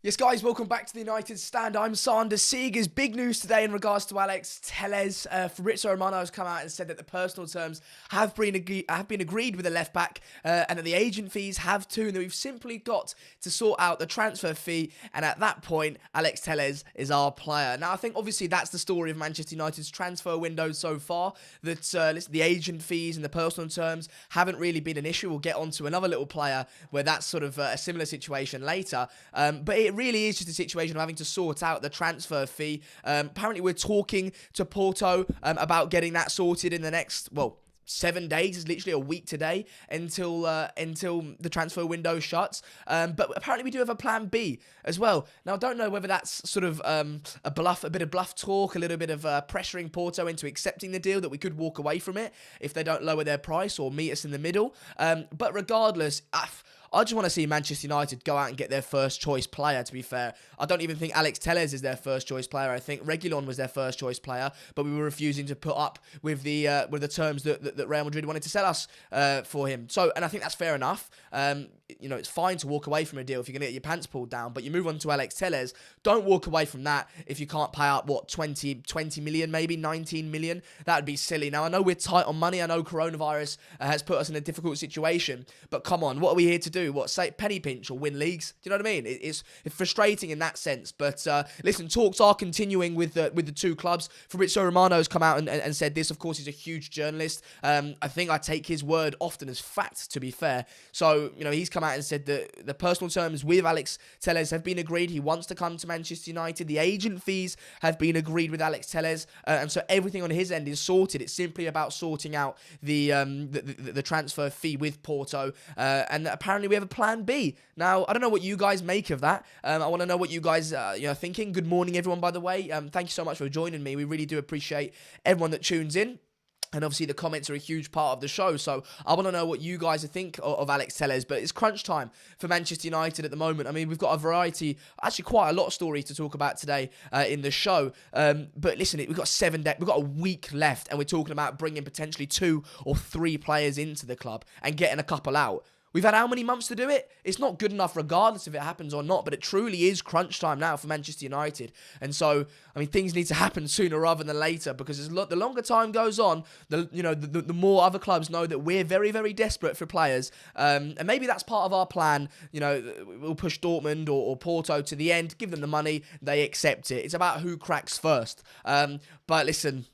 Yes, guys, welcome back to the United Stand. I'm Sander Seegers. Big news today in regards to Alex Telles. Fabrizio Romano has come out and said that the personal terms have been agreed with the left back, and that the agent fees have too, and that we've simply got to sort out the transfer fee, and at that point, Alex Telles is our player. Now, I think obviously that's the story of Manchester United's transfer window so far, that the agent fees and the personal terms haven't really been an issue. We'll get on to another little player where that's sort of a similar situation later, but it really is just a situation of having to sort out the transfer fee. Apparently, we're talking to Porto about getting that sorted in the next, 7 days. Is literally a week today until the transfer window shuts. But apparently we do have a plan B as well. Now, I don't know whether that's sort of a bit of bluff talk, a little bit of pressuring Porto into accepting the deal, that we could walk away from it if they don't lower their price or meet us in the middle. But regardless, I just want to see Manchester United go out and get their first choice player, to be fair. I don't even think Alex Telles is their first choice player. I think Reguilon was their first choice player, but we were refusing to put up with the terms that Real Madrid wanted to sell us for him. And I think that's fair enough. It's fine to walk away from a deal if you're going to get your pants pulled down, but you move on to Alex Telles. Don't walk away from that if you can't pay out, 20 million, maybe 19 million. That would be silly. Now, I know we're tight on money. I know coronavirus has put us in a difficult situation, but come on, what are we here to do? Say penny pinch or win leagues? Do you know what I mean? It's frustrating in that sense. But listen, talks are continuing with the two clubs. Fabrizio Romano has come out and said this. Of course, he's a huge journalist. I think I take his word often as fact, to be fair. So, he's come out and said that the personal terms with Alex Telles have been agreed. He wants to come to Manchester United. The agent fees have been agreed with Alex Telles. And so everything on his end is sorted. It's simply about sorting out the transfer fee with Porto. And apparently we have a plan B. Now, I don't know what you guys make of that. I want to know what you guys are thinking. Good morning, everyone, by the way. Thank you so much for joining me. We really do appreciate everyone that tunes in. And obviously the comments are a huge part of the show. So I want to know what you guys think of Alex Telles. But it's crunch time for Manchester United at the moment. I mean, we've got a variety, actually quite a lot of stories to talk about today in the show. But listen, we've got we've got a week left, and we're talking about bringing potentially 2 or 3 players into the club and getting a couple out. We've had how many months to do it? It's not good enough regardless if it happens or not, but it truly is crunch time now for Manchester United. And so, I mean, things need to happen sooner rather than later, because the longer time goes on, the more other clubs know that we're very, very desperate for players. And maybe that's part of our plan. We'll push Dortmund or Porto to the end, give them the money, they accept it. It's about who cracks first. But listen,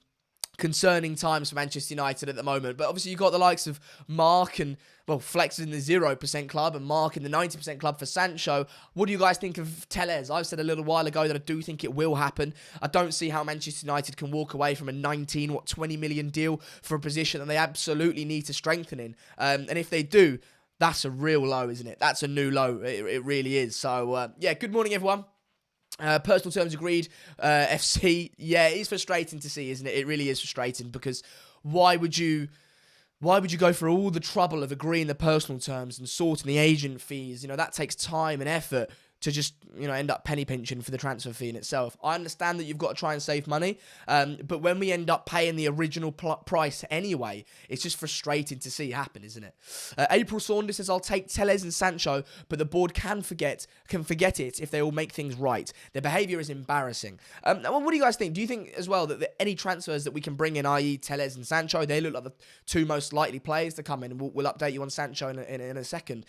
concerning times for Manchester United at the moment. But obviously you've got the likes of Mark and, Flex in the 0% club and Mark in the 90% club for Sancho. What do you guys think of Telles? I've said a little while ago that I do think it will happen. I don't see how Manchester United can walk away from a 20 million deal for a position that they absolutely need to strengthen in. And if they do, that's a real low, isn't it? That's a new low. It really is. So, good morning, everyone. Personal terms agreed. FC, it is frustrating to see, isn't it? It really is frustrating, because why would you go for all the trouble of agreeing the personal terms and sorting the agent fees? That takes time and effort to just, end up penny pinching for the transfer fee in itself. I understand that you've got to try and save money, but when we end up paying the original price anyway, it's just frustrating to see happen, isn't it? April Saunders says, I'll take Telles and Sancho, but the board can forget it if they all make things right. Their behaviour is embarrassing. What do you guys think? Do you think as well that any transfers that we can bring in, i.e. Telles and Sancho, they look like the 2 most likely players to come in, and we'll update you on Sancho in a second.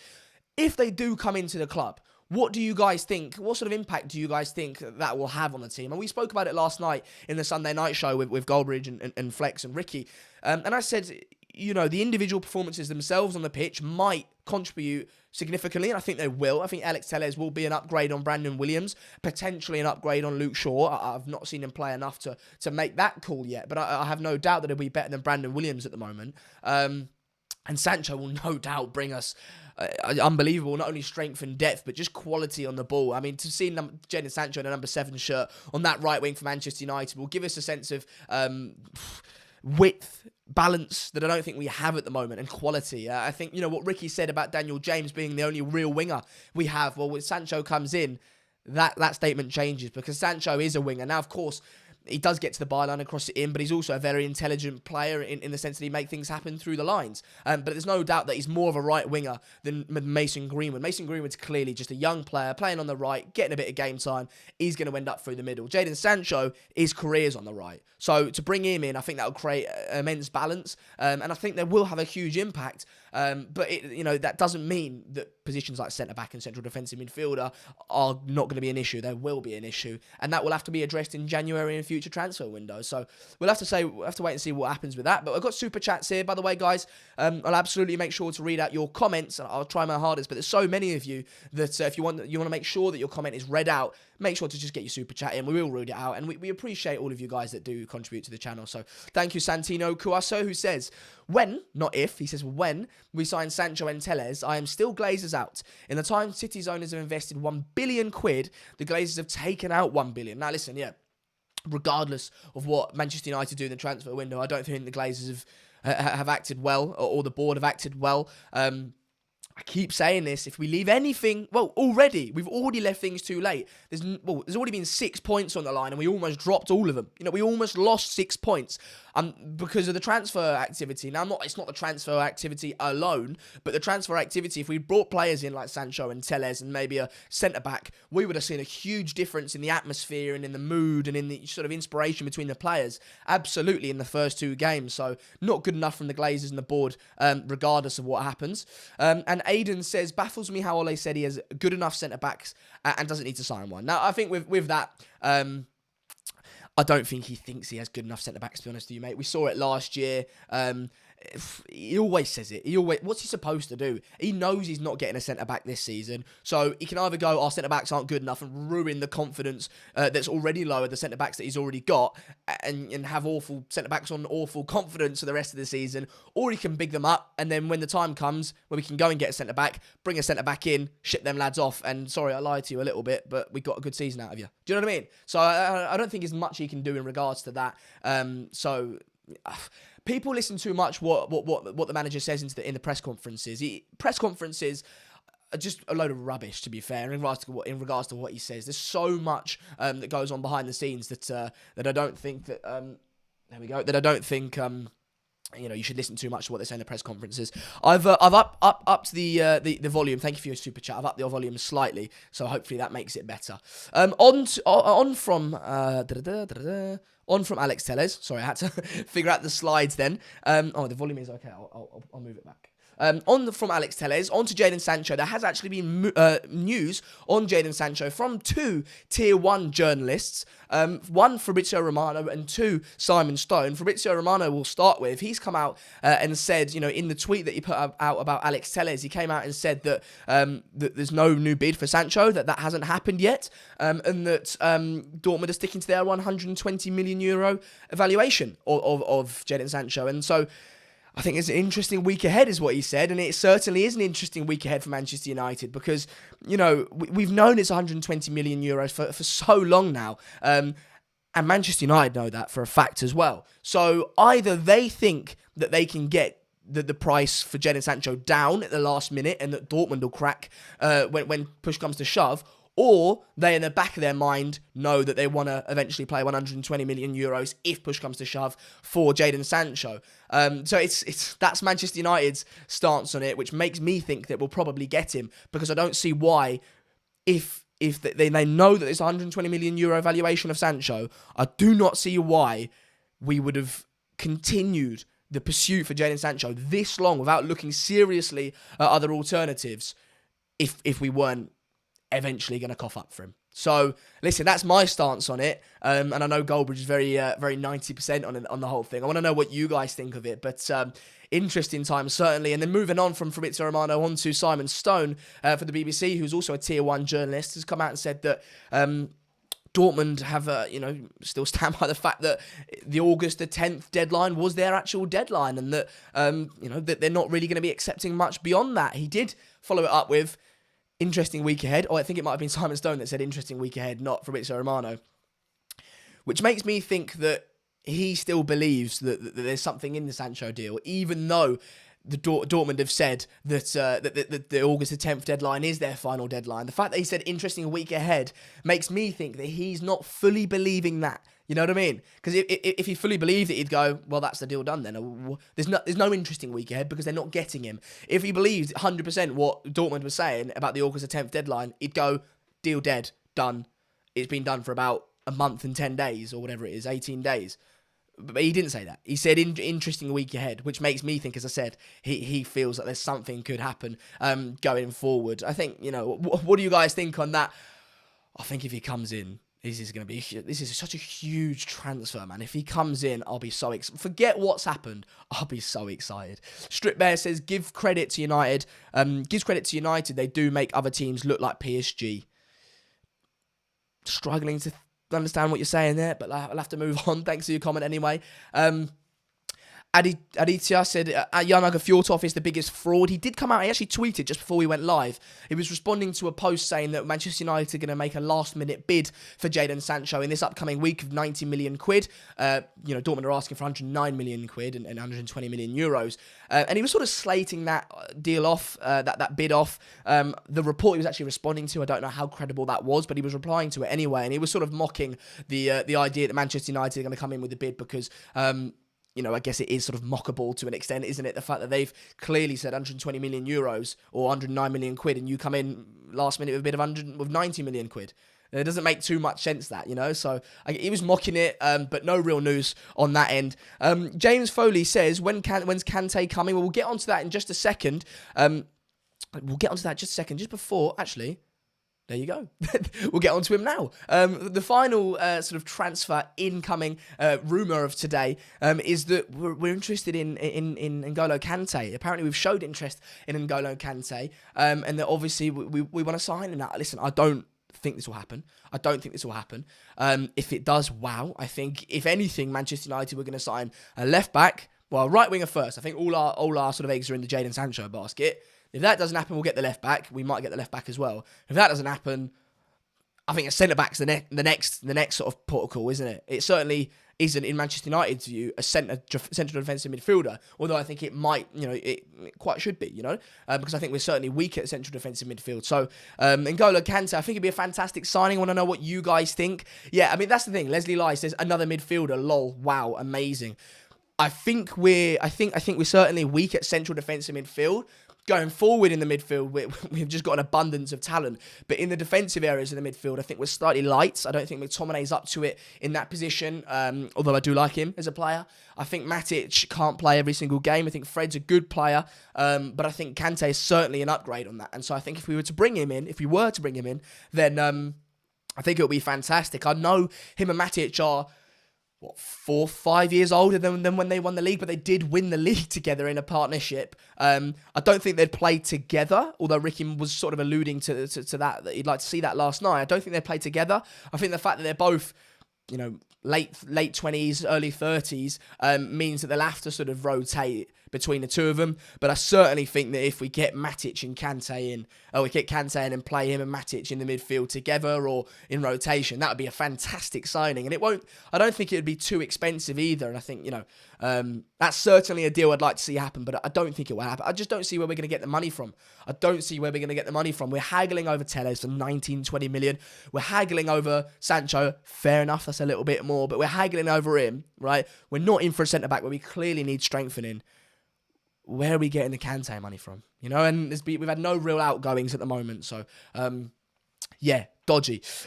If they do come into the club, what do you guys think? What sort of impact do you guys think that will have on the team? And we spoke about it last night in the Sunday night show with Goldbridge and Flex and Ricky. And I said, the individual performances themselves on the pitch might contribute significantly, and I think they will. I think Alex Telles will be an upgrade on Brandon Williams, potentially an upgrade on Luke Shaw. I've not seen him play enough to make that call yet, but I have no doubt that he'll be better than Brandon Williams at the moment. And Sancho will no doubt bring us unbelievable, not only strength and depth, but just quality on the ball. I mean, to see Jadon Sancho in a number 7 shirt on that right wing for Manchester United will give us a sense of width, balance that I don't think we have at the moment, and quality. I think, what Ricky said about Daniel James being the only real winger we have, well, when Sancho comes in, that statement changes, because Sancho is a winger. Now, of course, he does get to the byline and cross it in, but he's also a very intelligent player in the sense that he makes things happen through the lines. But there's no doubt that he's more of a right winger than Mason Greenwood. Mason Greenwood's clearly just a young player playing on the right, getting a bit of game time. He's going to end up through the middle. Jadon Sancho, his career's on the right. So to bring him in, I think that will create immense balance, and I think that will have a huge impact. But that doesn't mean that positions like centre-back and central defensive midfielder are not going to be an issue. There will be an issue, and that will have to be addressed in January and future transfer windows. So we'll have to wait and see what happens with that. But I've got super chats here, by the way, guys. I'll absolutely make sure to read out your comments, and I'll try my hardest. But there's so many of you that if you want to make sure that your comment is read out, make sure to just get your super chat in. We will read it out, and we appreciate all of you guys that do contribute to the channel. So thank you, Santino Cuaso, who says, when, not if, he says, when we sign Sancho and Telles, I am still Glazers out. In the time City's owners have invested £1 billion, the Glazers have taken out £1 billion. Now listen, regardless of what Manchester United do in the transfer window, I don't think the Glazers have acted well, or the board have acted well. I keep saying this, if we leave anything, we've already left things too late. There's already been 6 points on the line and we almost dropped all of them. We almost lost 6 points because of the transfer activity. Now, it's not the transfer activity alone, but the transfer activity, if we brought players in like Sancho and Telles and maybe a centre-back, we would have seen a huge difference in the atmosphere and in the mood and in the sort of inspiration between the players, absolutely, in the first 2 games. So, not good enough from the Glazers and the board, regardless of what happens. And Aiden says, baffles me how Ole said he has good enough centre-backs and doesn't need to sign one. Now, I think with that, I don't think he thinks he has good enough centre-backs, to be honest with you, mate. We saw it last year. He always says it. What's he supposed to do? He knows he's not getting a centre-back this season, so he can either go, our centre-backs aren't good enough and ruin the confidence that's already low at the centre-backs that he's already got and have awful centre-backs on awful confidence for the rest of the season, or he can big them up, and then when the time comes, when we can go and get a centre-back, bring a centre-back in, ship them lads off, and sorry, I lied to you a little bit, but we got a good season out of you. Do you know what I mean? So I don't think there's much he can do in regards to that. People listen too much what the manager says in the press conferences. Press conferences are just a load of rubbish, to be fair, in regards to what he says. There's so much that goes on behind the scenes that I don't think that that I don't think you should listen too much to what they say in the press conferences. I've upped the volume. Thank you for your super chat. I've upped the volume slightly, so hopefully that makes it better. On from Alex Telles. Sorry, I had to figure out the slides then. The volume is okay. I'll move it back. From Alex Telles, on to Jadon Sancho. There has actually been news on Jadon Sancho from 2 Tier 1 journalists. One, Fabrizio Romano, and 2, Simon Stone. Fabrizio Romano we'll start with. He's come out and said, in the tweet that he put out about Alex Telles, he came out and said that there's no new bid for Sancho, that hasn't happened yet, and that Dortmund are sticking to their €120 million evaluation of Jadon Sancho. And so I think it's an interesting week ahead, is what he said, and it certainly is an interesting week ahead for Manchester United because, we've known it's €120 million for so long now, and Manchester United know that for a fact as well. So either they think that they can get the price for Jadon Sancho down at the last minute and that Dortmund will crack when push comes to shove, or they, in the back of their mind, know that they want to eventually play €120 million if push comes to shove for Jadon Sancho. So that's Manchester United's stance on it, which makes me think that we'll probably get him, because I don't see why, if they know that it's €120 million valuation of Sancho, I do not see why we would have continued the pursuit for Jadon Sancho this long without looking seriously at other alternatives if we weren't eventually going to cough up for him. So, listen, that's my stance on it, and I know Goldbridge is very 90% on the whole thing. I want to know what you guys think of it, but interesting times, certainly. And then moving on from Fabrizio Romano on to Simon Stone for the BBC, who's also a Tier 1 journalist, has come out and said that Dortmund have, still stand by the fact that the August the 10th deadline was their actual deadline, and that, that they're not really going to be accepting much beyond that. He did follow it up with interesting week ahead. I think it might have been Simon Stone that said interesting week ahead, not Fabrizio Romano. Which makes me think that he still believes that there's something in the Sancho deal, even though Dortmund have said that that the August the 10th deadline is their final deadline. The fact that he said interesting a week ahead makes me think that he's not fully believing that. You know what I mean? Because if he fully believed it, he'd go, well, that's the deal done then. There's no interesting week ahead because they're not getting him. If he believed 100% what Dortmund was saying about the August the 10th deadline, he'd go, deal dead, done. It's been done for about a month and 10 days or whatever it is, 18 days. But he didn't say that. He said interesting week ahead, which makes me think, as I said, he feels that there's something could happen going forward. I think, what do you guys think on that? I think if he comes in, this is such a huge transfer, man. If he comes in, I'll be so excited. Forget what's happened. I'll be so excited. Strip Bear says, give credit to United. Gives credit to United. They do make other teams look like PSG. Struggling to understand what you're saying there, but I'll have to move on. Thanks for your comment anyway. Aditya said, Jan Fjortov is the biggest fraud. He did come out, he actually tweeted just before we went live. He was responding to a post saying that Manchester United are going to make a last-minute bid for Jadon Sancho in this upcoming week of 90 million quid. Dortmund are asking for 109 million quid and 120 million euros. And he was sort of slating that deal off, that bid off. The report he was actually responding to, I don't know how credible that was, but he was replying to it anyway. And he was sort of mocking the idea that Manchester United are going to come in with a bid because... I guess it is sort of mockable to an extent, isn't it? The fact that they've clearly said 120 million euros or 109 million quid and you come in last minute with a bid of 90 million quid. It doesn't make too much sense that, So he was mocking it, but no real news on that end. James Foley says, when's Kante coming? Well, we'll get onto that in just a second. Just before, actually... There you go. We'll get on to him now. The final sort of transfer incoming rumour of today is that we're interested in N'Golo Kante. Apparently, we've showed interest in N'Golo Kante, and that obviously we want to sign him now. Listen, I don't think this will happen. If it does, wow. I think, if anything, Manchester United were going to sign a left-back, well, right winger first. I think all our sort of eggs are in the Jadon Sancho basket. If that doesn't happen, we'll get the left back. We might get the left back as well. If that doesn't happen, I think a centre back's the next sort of protocol, isn't it? It certainly isn't, in Manchester United's view, a central defensive midfielder. Although I think it might, it quite should be, because I think we're certainly weak at central defensive midfield. So N'Golo Kante, I think it'd be a fantastic signing. I want to know what you guys think. Yeah, I mean that's the thing. Leslie Lai says another midfielder. Lol. Wow, amazing. I think we're certainly weak at central defensive midfield. Going forward in the midfield, we've just got an abundance of talent. But in the defensive areas of the midfield, I think we're slightly light. I don't think McTominay's up to it in that position, although I do like him as a player. I think Matic can't play every single game. I think Fred's a good player, but I think Kante is certainly an upgrade on that. And so I think if we were to bring him in, then I think it'll be fantastic. I know him and Matic are... 4 or 5 years older than when they won the league, but they did win the league together in a partnership. I don't think they'd play together, although Ricky was sort of alluding to that he'd like to see that last night. I don't think they'd play together. I think the fact that they're both, late 20s, early 30s, means that they'll have to sort of rotate between the two of them. But I certainly think that if we get Matic and Kante in, or we get Kante in and play him and Matic in the midfield together or in rotation, that would be a fantastic signing. And I don't think it would be too expensive either. And I think, that's certainly a deal I'd like to see happen, but I don't think it will happen. I just don't see where we're going to get the money from. We're haggling over Telles for 19, 20 million. We're haggling over Sancho. Fair enough, that's a little bit more, but we're haggling over him, right? We're not in for a centre-back where we clearly need strengthening. Where are we getting the Kante money from? And we've had no real outgoings at the moment. So, dodgy.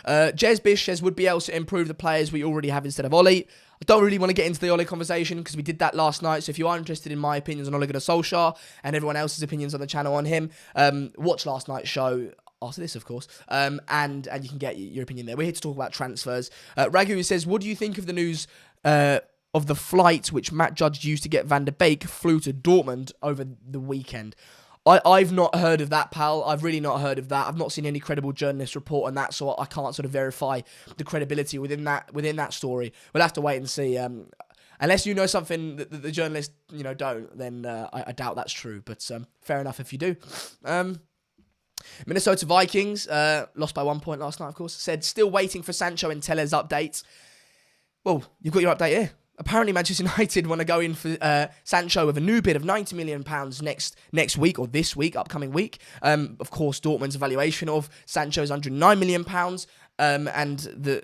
Jez Bish says, would Bielsa improve the players we already have instead of Oli? I don't really want to get into the Oli conversation because we did that last night. So if you are interested in my opinions on Ole Gunnar Solskjaer and everyone else's opinions on the channel on him, watch last night's show. After this, of course, and you can get your opinion there. We're here to talk about transfers. Ragu says, what do you think of the news of the flight which Matt Judge used to get Van der Beek flew to Dortmund over the weekend? I've not heard of that, pal. I've really not heard of that. I've not seen any credible journalist report on that, so I can't sort of verify the credibility within that story. We'll have to wait and see. Unless you know something that the journalists don't, then I doubt that's true. But fair enough if you do. Minnesota Vikings lost by 1 point last night, of course. Said still waiting for Sancho and Telles updates. Well, you've got your update here. apparently Manchester United want to go in for Sancho with a new bid of £90 million next week, or this week, upcoming week. Of course, Dortmund's evaluation of Sancho is £109 million. And they're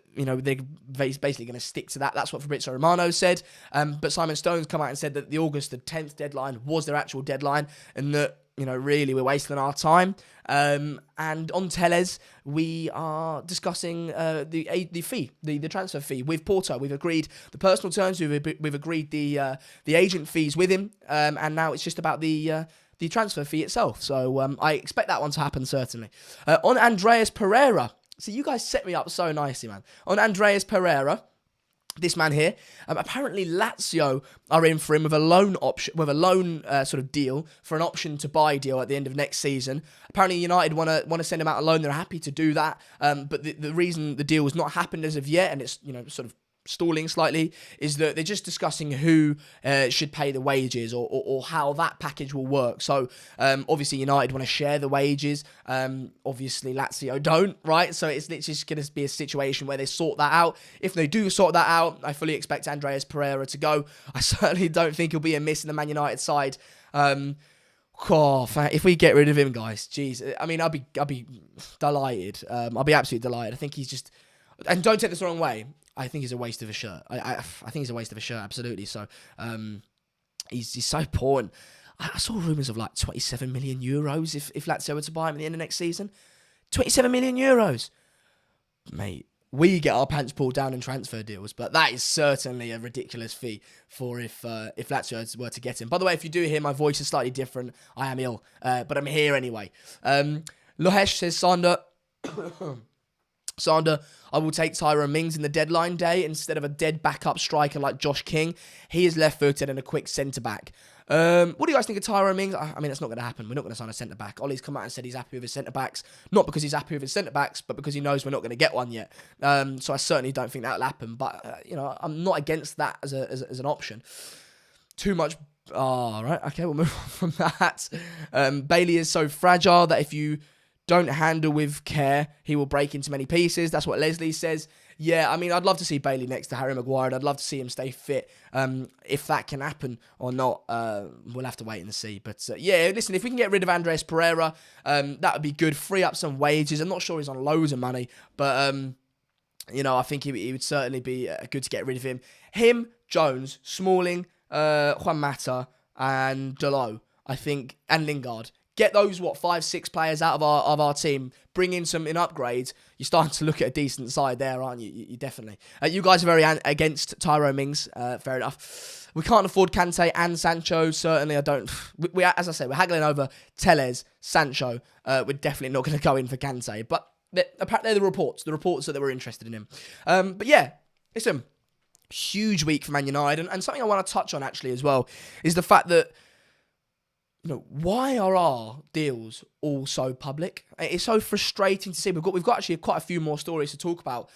basically going to stick to that. That's what Fabrizio Romano said. But Simon Stone's come out and said that the August the 10th deadline was their actual deadline, and that really we're wasting our time. And on Tellez, we are discussing the fee, the transfer fee with Porto. We've agreed the personal terms. We've agreed the agent fees with him, and now it's just about the transfer fee itself. So I expect that one to happen certainly. On Andreas Pereira. So you guys set me up so nicely, man. On Andreas Pereira, this man here, apparently Lazio are in for him with a loan option, with a loan sort of deal for an option to buy deal at the end of next season. Apparently United want to send him out on loan. They're happy to do that, but the reason the deal has not happened as of yet, and it's sort of stalling slightly, is that they're just discussing who should pay the wages or how that package will work. So obviously United want to share the wages. Obviously Lazio don't, right? So it's just going to be a situation where they sort that out. If they do sort that out, I fully expect Andreas Pereira to go. I certainly don't think he'll be a miss in the Man United side. If we get rid of him, guys, jeez, I mean, I'll be delighted. I'll be absolutely delighted. I think he's just, and don't take this the wrong way, I think he's a waste of a shirt. I think he's a waste of a shirt, absolutely. So he's so poor. And I saw rumours of like 27 million euros if Lazio were to buy him at the end of next season. 27 million euros. Mate, we get our pants pulled down in transfer deals, but that is certainly a ridiculous fee for if Lazio were to get him. By the way, if you do hear my voice is slightly different, I am ill, but I'm here anyway. Lohesh says, Sander, I will take Tyrone Mings in the deadline day instead of a dead backup striker like Josh King. He is left-footed and a quick centre-back. What do you guys think of Tyrone Mings? I mean, that's not going to happen. We're not going to sign a centre-back. Ollie's come out and said he's happy with his centre-backs. Not because he's happy with his centre-backs, but because he knows we're not going to get one yet. So I certainly don't think that'll happen. But, I'm not against that as an option. Too much... Oh, right. Okay, we'll move on from that. Bailey is so fragile that if you don't handle with care, he will break into many pieces. That's what Leslie says. Yeah, I mean, I'd love to see Bailey next to Harry Maguire, and I'd love to see him stay fit. If that can happen or not, we'll have to wait and see. But yeah, listen, if we can get rid of Andres Pereira, that would be good. Free up some wages. I'm not sure he's on loads of money, but I think he would certainly be good to get rid of him. Him, Jones, Smalling, Juan Mata, and Dalot, I think, and Lingard. Get those, 5-6 players out of our team, bring in some upgrades. You're starting to look at a decent side there, aren't you? You definitely. You guys are very against Tyrone Mings. Fair enough. We can't afford Kante and Sancho. Certainly, I don't. We as I say, we're haggling over Tellez, Sancho. We're definitely not going to go in for Kante. But apparently, they're the reports that they were interested in him. But yeah, listen, huge week for Man United, and something I want to touch on actually as well is the fact that, why are our deals all so public? It's so frustrating to see. We've got actually quite a few more stories to talk about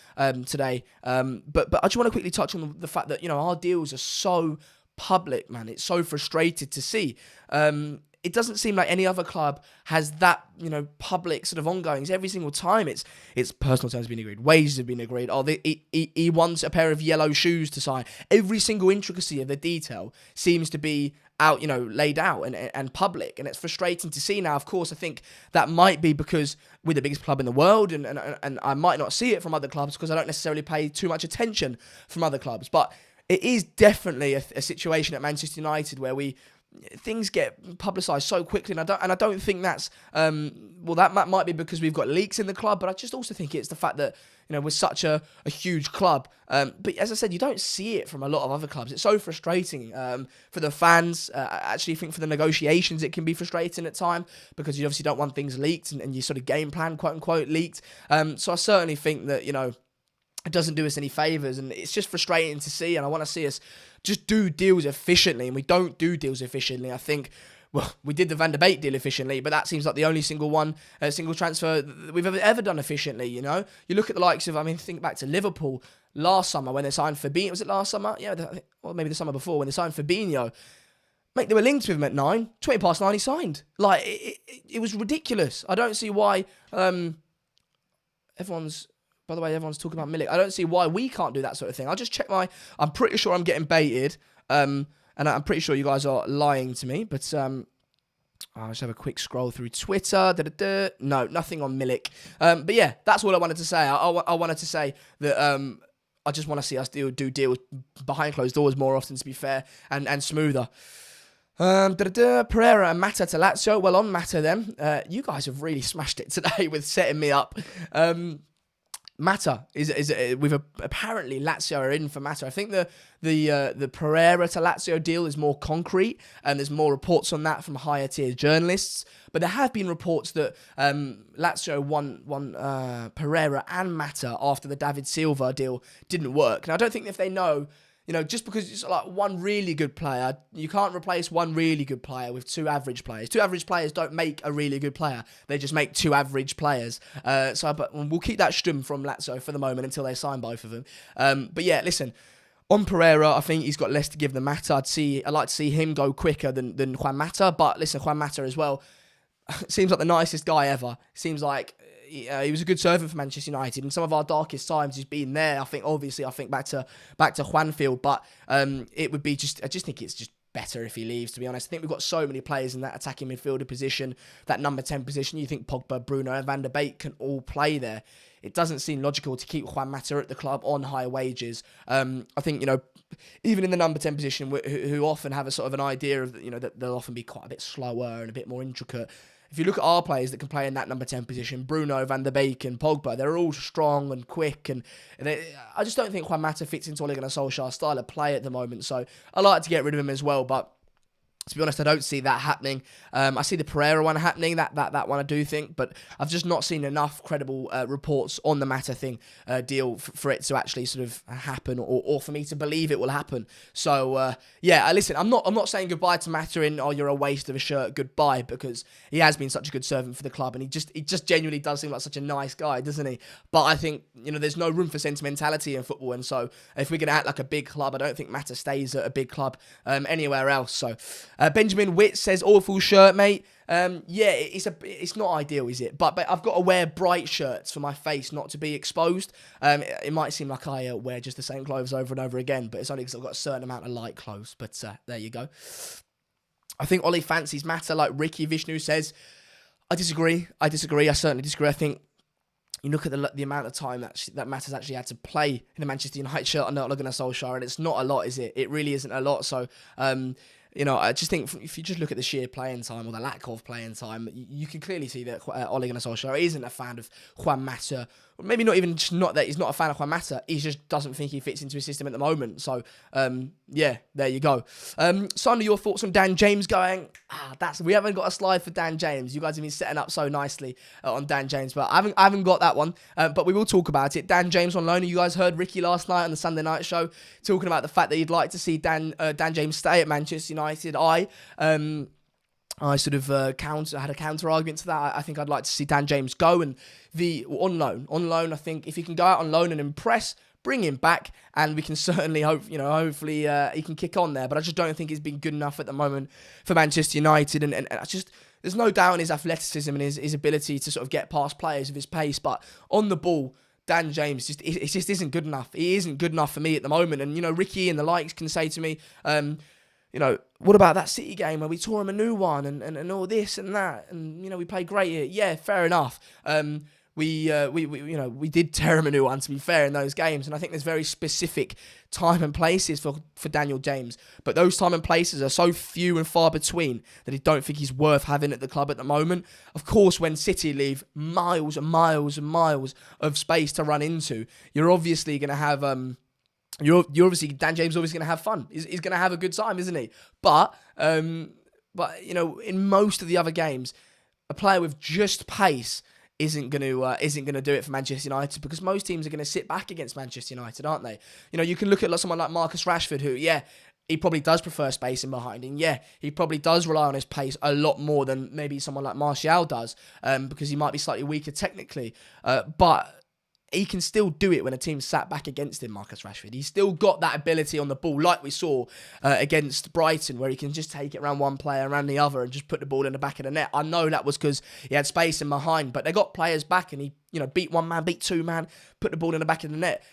today. But I just want to quickly touch on the fact that, our deals are so public, man. It's so frustrating to see. It doesn't seem like any other club has that, public sort of ongoings every single time. It's personal terms have been agreed, wages have been agreed. He wants a pair of yellow shoes to sign. Every single intricacy of the detail seems to be out, laid out and public, and it's frustrating to see now. Of course, I think that might be because we're the biggest club in the world, and I might not see it from other clubs because I don't necessarily pay too much attention from other clubs. But it is definitely a situation at Manchester United where things get publicised so quickly, and I don't think that's that might be because we've got leaks in the club, but I just also think it's the fact that we're such a huge club. But as I said, you don't see it from a lot of other clubs. It's so frustrating for the fans. I actually think for the negotiations, it can be frustrating at time because you obviously don't want things leaked and you sort of game plan, quote unquote, leaked. So I certainly think that, it doesn't do us any favours, and it's just frustrating to see, and I want to see us just do deals efficiently, and we don't do deals efficiently. I think, we did the Van der Beek deal efficiently, but that seems like the only single transfer that we've ever done efficiently, You look at the likes of, think back to Liverpool last summer when they signed Fabinho. Was it last summer? Yeah, maybe the summer before when they signed Fabinho. Mate, they were linked with him at 9, 20 past 9 he signed. Like, it was ridiculous. I don't see why everyone's By the way, everyone's talking about Milik. I don't see why we can't do that sort of thing. I'll just check I'm pretty sure I'm getting baited. And I'm pretty sure you guys are lying to me. But I'll just have a quick scroll through Twitter. No, nothing on Milik. But yeah, that's all I wanted to say. I wanted to say that I just want to see us do deals behind closed doors more often, to be fair, and smoother. Pereira and Mata to Lazio. Well, on Mata then, you guys have really smashed it today with setting me up. Mata apparently Lazio are in for Mata. I think the Pereira to Lazio deal is more concrete, and there's more reports on that from higher tier journalists. But there have been reports that Lazio won Pereira and Mata after the David Silva deal didn't work. Now I don't think if they know. Just because it's like one really good player, you can't replace one really good player with two average players. Two average players don't make a really good player. They just make two average players. But we'll keep that Sturm from Lazio for the moment until they sign both of them. But yeah, listen, on Pereira, I think he's got less to give than Mata. I'd like to see him go quicker than Juan Mata. But listen, Juan Mata as well seems like the nicest guy ever. Seems like he was a good servant for Manchester United. In some of our darkest times, he's been there. I think back to Juanfield, but it would be I just think it's just better if he leaves, to be honest. I think we've got so many players in that attacking midfielder position, that number 10 position. You think Pogba, Bruno, and Van der Beek can all play there. It doesn't seem logical to keep Juan Mata at the club on high wages. I think, even in the number 10 position, who often have a sort of an idea of, that they'll often be quite a bit slower and a bit more intricate. If you look at our players that can play in that number 10 position, Bruno, Van der Beek and Pogba, they're all strong and quick. And I just don't think Juan Mata fits into Ole Gunnar Solskjaer's style of play at the moment. So I like to get rid of him as well. But to be honest, I don't see that happening. I see the Pereira one happening, that one I do think, but I've just not seen enough credible reports on the Mata thing deal for it to actually sort of happen, or for me to believe it will happen. So yeah, listen, I'm not saying goodbye to Mata in, oh, you're a waste of a shirt, goodbye, because he has been such a good servant for the club, and he just genuinely does seem like such a nice guy, doesn't he? But I think there's no room for sentimentality in football, and so if we're gonna act like a big club, I don't think Mata stays at a big club anywhere else. So. Benjamin Witt says, awful shirt, mate. Yeah, it's not ideal, is it? But I've got to wear bright shirts for my face not to be exposed. It might seem like I wear just the same clothes over and over again, but it's only because I've got a certain amount of light clothes. But there you go. I think Ollie fancies Mata, like Ricky Vishnu says. I disagree. I certainly disagree. I think you look at the amount of time that Mata's actually had to play in a Manchester United shirt under Ole Gunnar Solskjaer, and it's not a lot, is it? It really isn't a lot. So, I just think if you just look at the sheer playing time or the lack of playing time, you can clearly see that Ole Gunnar Solskjaer isn't a fan of Juan Mata. Or maybe not even just not that he's not a fan of Juan Mata. He just doesn't think he fits into his system at the moment. So, yeah, there you go. Sandra, your thoughts on Dan James going? We haven't got a slide for Dan James. You guys have been setting up so nicely on Dan James, but I haven't got that one. But we will talk about it. Dan James on loan. You guys heard Ricky last night on the Sunday night show talking about the fact that he'd like to see Dan James stay at Manchester United. I sort of had a counter argument to that. I think I'd like to see Dan James go and on loan. On loan, I think if he can go out on loan and impress, bring him back, and we can certainly hopefully he can kick on there. But I just don't think he's been good enough at the moment for Manchester United, and I just there's no doubt in his athleticism and his ability to sort of get past players of his pace, but on the ball, Dan James just isn't good enough. He isn't good enough for me at the moment, and Ricky and the likes can say to me, what about that City game where we tore him a new one and all this and that, and we played great here. Yeah, fair enough. We did tear him a new one, to be fair, in those games, and I think there's very specific time and places for Daniel James, but those time and places are so few and far between that I don't think he's worth having at the club at the moment. Of course, when City leave miles and miles and miles of space to run into, you're obviously going to have Dan James is obviously going to have fun. He's going to have a good time, isn't he? But in most of the other games, a player with just pace isn't going to do it for Manchester United, because most teams are going to sit back against Manchester United, aren't they? You can look at someone like Marcus Rashford, who, he probably does prefer space in behind, and he probably does rely on his pace a lot more than maybe someone like Martial does, because he might be slightly weaker technically, but he can still do it when a team sat back against him, Marcus Rashford. He's still got that ability on the ball, like we saw against Brighton, where he can just take it around one player, around the other, and just put the ball in the back of the net. I know that was because he had space in behind, but they got players back, and beat one man, beat two man, put the ball in the back of the net.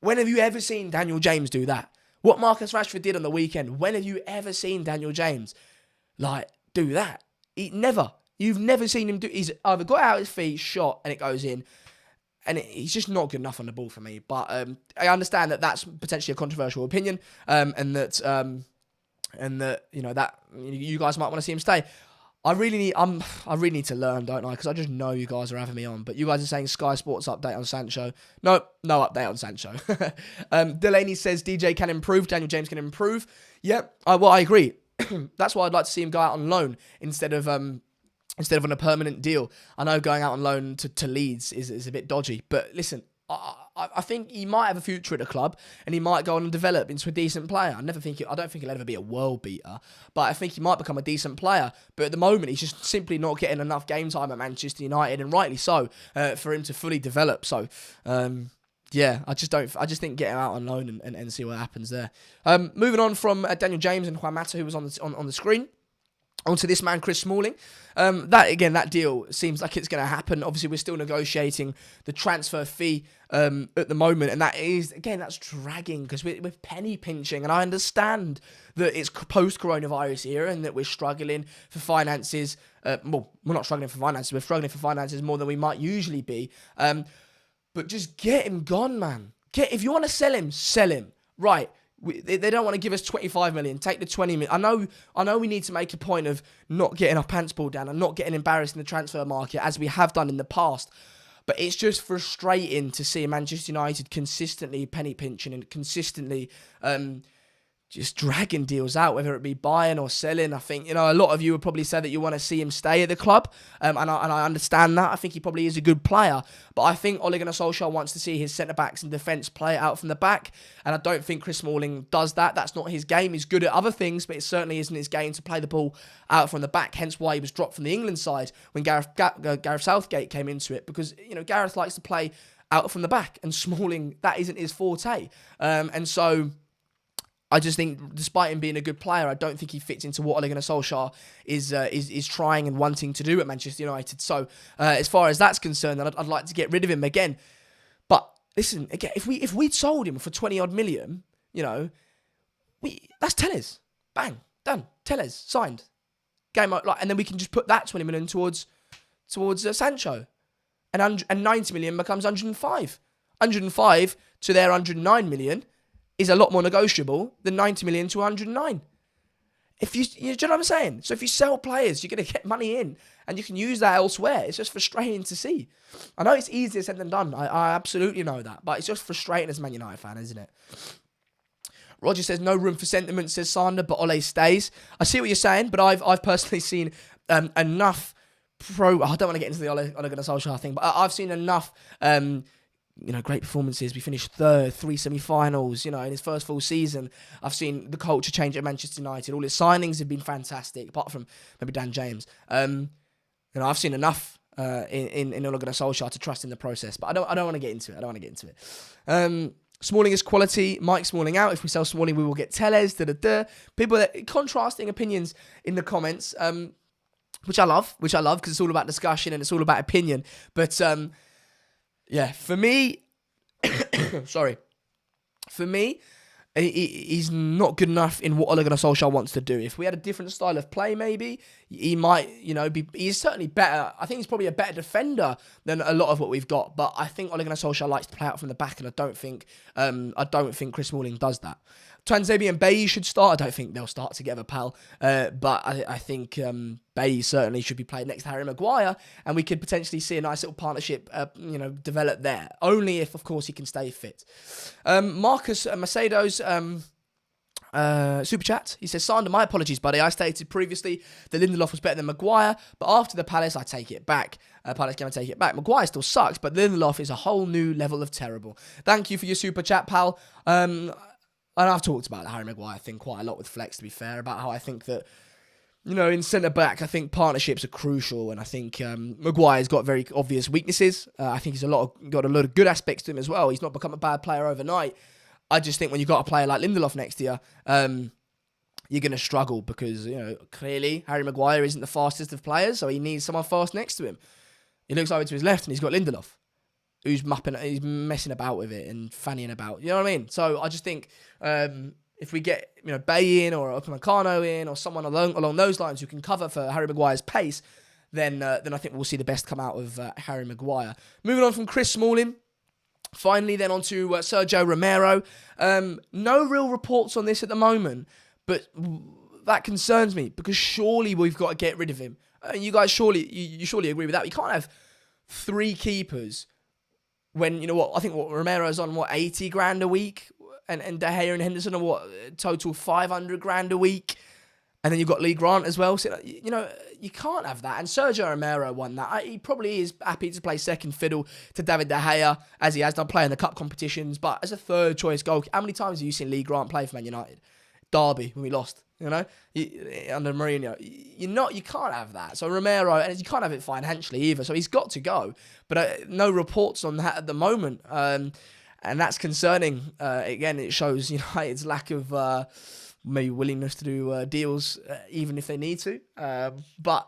When have you ever seen Daniel James do that? What Marcus Rashford did on the weekend, when have you ever seen Daniel James, do that? Never. You've never seen him do... He's either got out his feet, shot, and it goes in, and he's just not good enough on the ball for me. But I understand that that's potentially a controversial opinion, and that you guys might want to see him stay. I really need to learn, don't I? Because I just know you guys are having me on. But you guys are saying Sky Sports update on Sancho. No update on Sancho. Delaney says DJ can improve, Daniel James can improve. Yep, I agree. That's why I'd like to see him go out on loan instead of on a permanent deal. I know going out on loan to Leeds is a bit dodgy, but listen, I think he might have a future at the club, and he might go on and develop into a decent player. I don't think he'll ever be a world beater, but I think he might become a decent player. But at the moment, he's just simply not getting enough game time at Manchester United, and rightly so, for him to fully develop. So, I just think get him out on loan and see what happens there. Moving on from Daniel James and Juan Mata, who was on the screen, onto this man, Chris Smalling. That deal seems like it's going to happen. Obviously, we're still negotiating the transfer fee at the moment, and that's dragging because we're penny pinching, and I understand that it's post-coronavirus era and that we're struggling for finances. We're not struggling for finances. We're struggling for finances more than we might usually be. But just get him gone, man. If you want to sell him. Right. They don't want to give us 25 million. Take the 20 million. I know we need to make a point of not getting our pants pulled down and not getting embarrassed in the transfer market as we have done in the past. But it's just frustrating to see Manchester United consistently penny pinching and consistently just dragging deals out, whether it be buying or selling. I think, a lot of you would probably say that you want to see him stay at the club, and I understand that. I think he probably is a good player, but I think Ole Gunnar Solskjaer wants to see his centre-backs and defence play out from the back, and I don't think Chris Smalling does that. That's not his game. He's good at other things, but it certainly isn't his game to play the ball out from the back, hence why he was dropped from the England side when Gareth Southgate came into it, because, Gareth likes to play out from the back, and Smalling, that isn't his forte, and so... I just think, despite him being a good player, I don't think he fits into what Ole Gunnar Solskjaer is trying and wanting to do at Manchester United. So, as far as that's concerned, then I'd like to get rid of him again. But listen, again, if we'd sold him for 20-odd million, that's Telles. Bang, done. Telles signed. Game over, and then we can just put that 20 million towards Sancho, and 90 million becomes 105. 105 to their 109 million. Is a lot more negotiable than 90 million to 109. Do you know what I'm saying? So if you sell players, you're going to get money in, and you can use that elsewhere. It's just frustrating to see. I know it's easier said than done. I absolutely know that, but it's just frustrating as a Man United fan, isn't it? Roger says, no room for sentiment, says Sander, but Ole stays. I see what you're saying, but I've personally seen enough I don't want to get into the Ole Gunnar Solskjaer thing, but I've seen enough... great performances. We finished third, 3 semi-finals, in his first full season. I've seen the culture change at Manchester United. All his signings have been fantastic, apart from maybe Dan James. I've seen enough in Ole Gunnar Solskjaer to trust in the process, but I don't want to get into it. Smalling is quality. Mike Smalling out. If we sell Smalling, we will get Telles. People contrasting opinions in the comments, which I love because it's all about discussion and it's all about opinion. But yeah, for me, he's not good enough in what Ole Gunnar Solskjaer wants to do. If we had a different style of play, maybe, he might, he's certainly better. I think he's probably a better defender than a lot of what we've got. But I think Ole Gunnar Solskjaer likes to play out from the back, and I don't think Chris Smalling does that. Tuanzebe and Bailly should start. I don't think they'll start together, pal. But I think Bailly certainly should be played next to Harry Maguire, and we could potentially see a nice little partnership, develop there. Only if, of course, he can stay fit. Marcus Macedo's super chat. He says, Sander, my apologies, buddy. I stated previously that Lindelof was better than Maguire, but after the Palace, I take it back. Palace game, I take it back. Maguire still sucks, but Lindelof is a whole new level of terrible. Thank you for your super chat, pal. And I've talked about the Harry Maguire thing quite a lot with Flex, to be fair, about how I think that, in centre-back, I think partnerships are crucial, and I think Maguire's got very obvious weaknesses. I think he's got a lot of good aspects to him as well. He's not become a bad player overnight. I just think when you've got a player like Lindelof next to you, you're going to struggle because, clearly Harry Maguire isn't the fastest of players, so he needs someone fast next to him. He looks over to his left and he's got Lindelof. who's messing about with it and fannying about. You know what I mean? So I just think if we get Bay in or Upamecano in or someone along those lines who can cover for Harry Maguire's pace, then I think we'll see the best come out of Harry Maguire. Moving on from Chris Smalling. Finally, then on to Sergio Romero. No real reports on this at the moment, but that concerns me because surely we've got to get rid of him. You guys you surely agree with that. You can't have 3 keepers when, I think Romero's on, 80 grand a week, and De Gea and Henderson are, total 500 grand a week, and then you've got Lee Grant as well. So, you can't have that. And Sergio Romero won that. He probably is happy to play second fiddle to David De Gea, as he has done, playing the cup competitions, but as a third choice goalkeeper, how many times have you seen Lee Grant play for Man United? Derby, when we lost, under Mourinho. You can't have that. So Romero, and you can't have it financially either. So he's got to go. But no reports on that at the moment. And that's concerning. Again, it shows United's lack of maybe willingness to do deals, even if they need to. But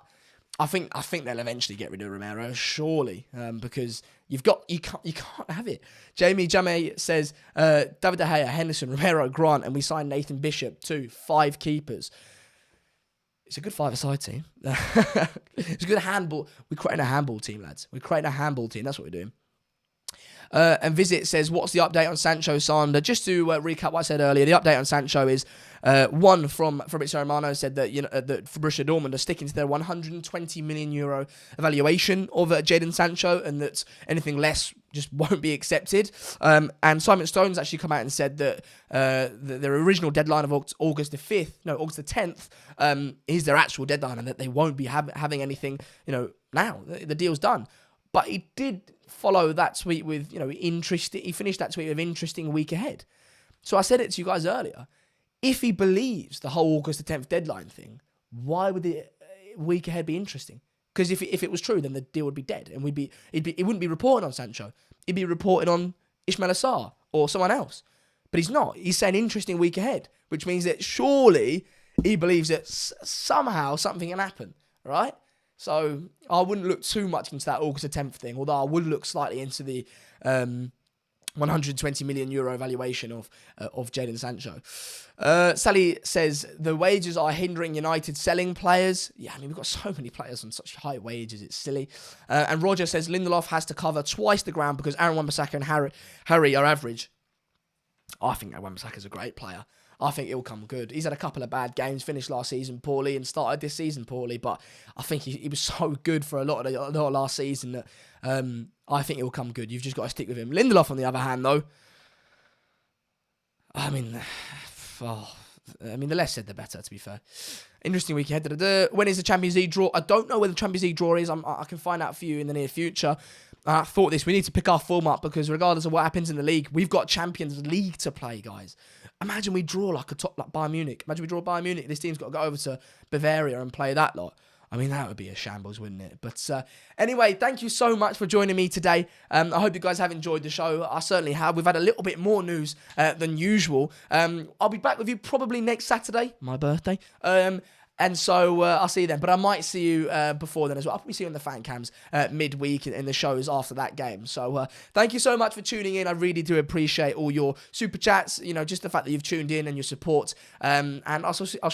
I think they'll eventually get rid of Romero, surely, because you can't have it. Jamie Jamey says David De Gea, Henderson, Romero, Grant, and we signed Nathan Bishop too. 5 keepers. It's a good 5-a-side team. It's a good handball. We're creating a handball team, lads. We're creating a handball team. That's what we're doing. And Visit says, what's the update on Sancho, Sander? Just to recap what I said earlier, the update on Sancho is one from Fabrizio Romano said that that Borussia Dortmund are sticking to their 120 million euro evaluation of Jadon Sancho, and that anything less just won't be accepted. And Simon Stone's actually come out and said that their original deadline of August the 10th is their actual deadline, and that they won't be having anything now. The deal's done. But he did follow that tweet with, interesting. He finished that tweet with interesting week ahead. So I said it to you guys earlier. If he believes the whole August the 10th deadline thing, why would the week ahead be interesting? Because if it was true, then the deal would be dead, and it wouldn't be reported on Sancho. It'd be reported on Ismail Assar or someone else. But he's not. He's saying interesting week ahead, which means that surely he believes that somehow something can happen, right? So I wouldn't look too much into that August the 10th thing, although I would look slightly into the 120 million euro valuation of Jadon Sancho. Sally says, the wages are hindering United selling players. Yeah, we've got so many players on such high wages, it's silly. And Roger says, Lindelof has to cover twice the ground because Aaron Wan-Bissaka and Harry are average. I think Aaron Wan-Bissaka's a great player. I think he'll come good. He's had a couple of bad games, finished last season poorly and started this season poorly, but I think he was so good for a lot of last season that I think he'll come good. You've just got to stick with him. Lindelof, on the other hand, though, the less said, the better, to be fair. Interesting week ahead. When is the Champions League draw? I don't know where the Champions League draw is. I can find out for you in the near future. I thought we need to pick our form up because regardless of what happens in the league, we've got Champions League to play, guys. Imagine we draw like Bayern Munich. Imagine we draw Bayern Munich. This team's got to go over to Bavaria and play that lot. That would be a shambles, wouldn't it? But anyway, thank you so much for joining me today. I hope you guys have enjoyed the show. I certainly have. We've had a little bit more news than usual. I'll be back with you probably next Saturday, my birthday. And so I'll see you then. But I might see you before then as well. I'll probably see you in the fan cams midweek in the shows after that game. So thank you so much for tuning in. I really do appreciate all your super chats. Just the fact that you've tuned in and your support. And I'll